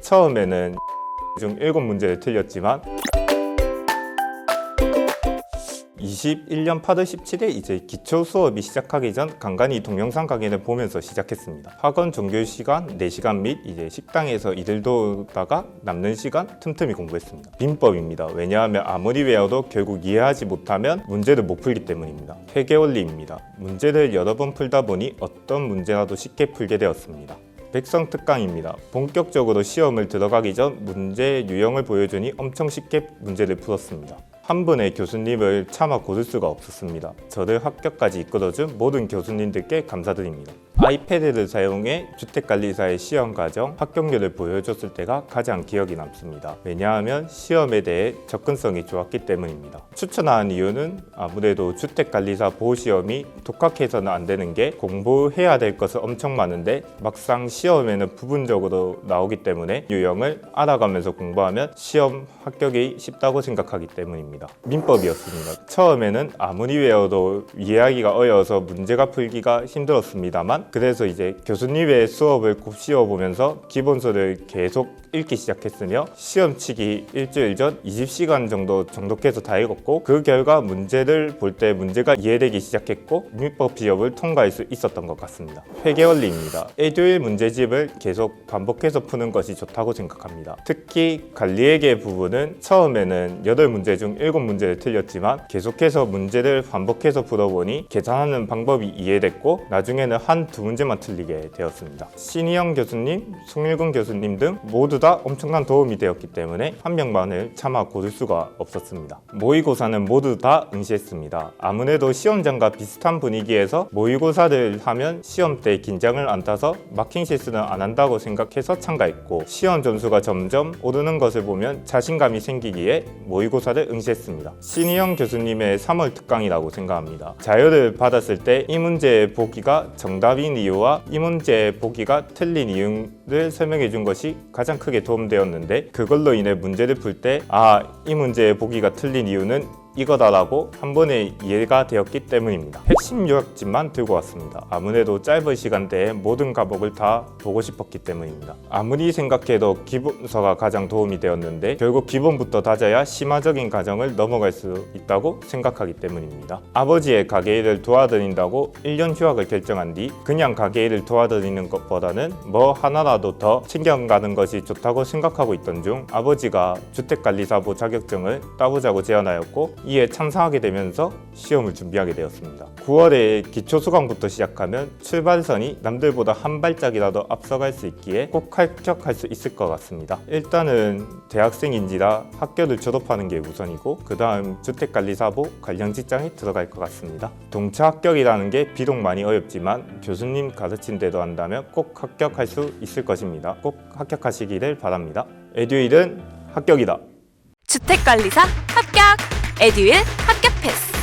처음에는 중 7문제를 틀렸지만 21년 8월 17일 이제 기초 수업이 시작하기 전 간간히 동영상 강의를 보면서 시작했습니다. 학원 종교 시간 4시간 및 이제 식당에서 이들 도다가 남는 시간 틈틈이 공부했습니다. 민법입니다. 왜냐하면 아무리 외워도 결국 이해하지 못하면 문제를 못 풀기 때문입니다. 회계 원리입니다. 문제를 여러 번 풀다 보니 어떤 문제라도 쉽게 풀게 되었습니다. 백성특강입니다. 본격적으로 시험을 들어가기 전 문제 유형을 보여주니 엄청 쉽게 문제를 풀었습니다. 한 분의 교수님을 차마 고를 수가 없었습니다. 저를 합격까지 이끌어준 모든 교수님들께 감사드립니다. 아이패드를 사용해 주택관리사의 시험 과정, 합격률을 보여줬을 때가 가장 기억이 남습니다. 왜냐하면 시험에 대해 접근성이 좋았기 때문입니다. 추천하는 이유는 아무래도 주택관리사 보시험이 독학해서는 안 되는 게 공부해야 될 것은 엄청 많은데 막상 시험에는 부분적으로 나오기 때문에 유형을 알아가면서 공부하면 시험 합격이 쉽다고 생각하기 때문입니다. 민법이었습니다. 처음에는 아무리 외워도 이해하기가 어려워서 문제가 풀기가 힘들었습니다만 그래서 이제 교수님의 수업을 곱씹어보면서 기본서를 계속 읽기 시작했으며 시험 치기 일주일 전 20시간 정도 정독해서 다 읽었고 그 결과 문제를 볼 때 문제가 이해되기 시작했고 민법 시험을 통과할 수 있었던 것 같습니다. 회계 원리입니다. 일요일 문제집을 계속 반복해서 푸는 것이 좋다고 생각합니다. 특히 관리회계 부분은 처음에는 8문제 중 7문제를 틀렸지만 계속해서 문제를 반복해서 풀어보니 계산하는 방법이 이해됐고 나중에는 한두 문제만 틀리게 되었습니다. 신희영 교수님, 송일근 교수님 등 모두 다 엄청난 도움이 되었기 때문에 한 명만을 차마 고를 수가 없었습니다. 모의고사는 모두 다 응시했습니다. 아무래도 시험장과 비슷한 분위기에서 모의고사를 하면 시험 때 긴장을 안 타서 마킹 실수는 안 한다고 생각해서 참가했고 시험 점수가 점점 오르는 것을 보면 자신감이 생기기에 모의고사를 응시했습니다. 신희영 교수님의 3월 특강이라고 생각합니다. 자료를 받았을 때 이 문제의 보기가 정답인 이유와 이 문제의 보기가 틀린 이유를 설명해 준 것이 가장 크게 도움되었는데 그걸로 인해 문제를 풀 때 이 문제의 보기가 틀린 이유는 이거다라고 한 번에 이해가 되었기 때문입니다. 핵심 요약집만 들고 왔습니다. 아무래도 짧은 시간대에 모든 과목을 다 보고 싶었기 때문입니다. 아무리 생각해도 기본서가 가장 도움이 되었는데 결국 기본부터 다져야 심화적인 과정을 넘어갈 수 있다고 생각하기 때문입니다. 아버지의 가게일을 도와드린다고 1년 휴학을 결정한 뒤 그냥 가게일을 도와드리는 것보다는 뭐 하나라도 더 챙겨가는 것이 좋다고 생각하고 있던 중 아버지가 주택관리사보 자격증을 따보자고 제안하였고 이에 찬성하게 되면서 시험을 준비하게 되었습니다. 9월에 기초수강부터 시작하면 출발선이 남들보다 한 발짝이라도 앞서갈 수 있기에 꼭 합격할 수 있을 것 같습니다. 일단은 대학생인지라 학교를 졸업하는 게 우선이고 그 다음 주택관리사보 관련 직장에 들어갈 것 같습니다. 동차 합격이라는 게 비록 많이 어렵지만 교수님 가르친 대로 한다면 꼭 합격할 수 있을 것입니다. 꼭 합격하시기를 바랍니다. 에듀윌은 합격이다. 주택관리사 합격! 에듀윌 합격 패스!